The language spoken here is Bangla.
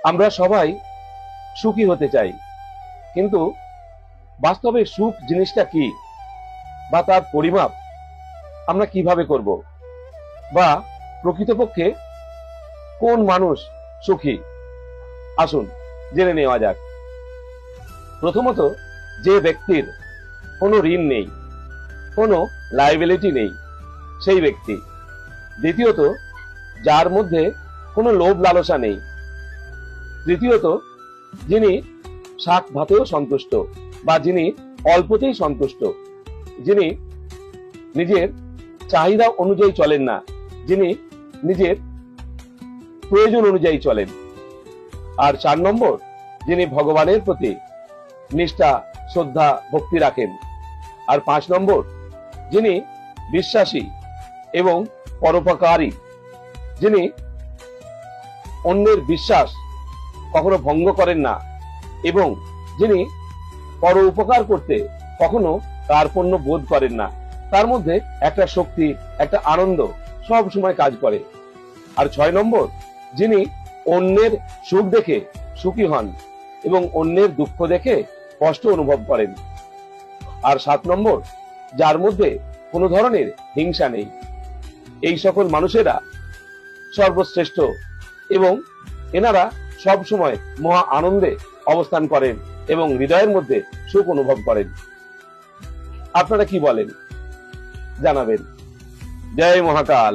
আমরা সবাই সুখী হতে চাই, কিন্তু বাস্তবে সুখ জিনিসটা কি বা তার পরিমাপ আমরা কিভাবে করব, বা প্রকৃতপক্ষে কোন মানুষ সুখী? আসুন জেনে নেওয়া যাক। প্রথমত, যে ব্যক্তির কোনো ঋণ নেই, কোনো লায়াবিলিটি নেই, সেই ব্যক্তি। দ্বিতীয়ত, যার মধ্যে কোনো লোভ লালসা নেই। তৃতীয়ত, যিনি শাক ভাতেও সন্তুষ্ট, বা যিনি অল্পতেই সন্তুষ্ট, যিনি নিজের চাহিদা অনুযায়ী চলেন না, যিনি নিজের প্রয়োজন অনুযায়ী চলেন। আর 4 নম্বর, যিনি ভগবানের প্রতি নিষ্ঠা, শ্রদ্ধা, ভক্তি রাখেন। আর 5 নম্বর, যিনি বিশ্বাসী এবং পরোপকারী, যিনি অন্যের বিশ্বাস কখনো ভঙ্গ করেন না এবং যিনি পর উপকার করতে কখনো কার্পণ্য বোধ করেন না। তার মধ্যে একটা শক্তি, একটা আনন্দ সব সময় কাজ করে। আর 6 নম্বর, যিনি অন্যের সুখ দেখে সুখী হন এবং অন্যের দুঃখ দেখে কষ্ট অনুভব করেন। আর 7 নম্বর, যার মধ্যে কোনো ধরনের হিংসা নেই। এই সকল মানুষেরা সর্বশ্রেষ্ঠ এবং এনারা সব সময় মহা আনন্দে অবস্থান করেন এবং হৃদয়ের মধ্যে সুখ অনুভব করেন। আপনারা কি বলেন? জানাবেন। জয় মহাকাল।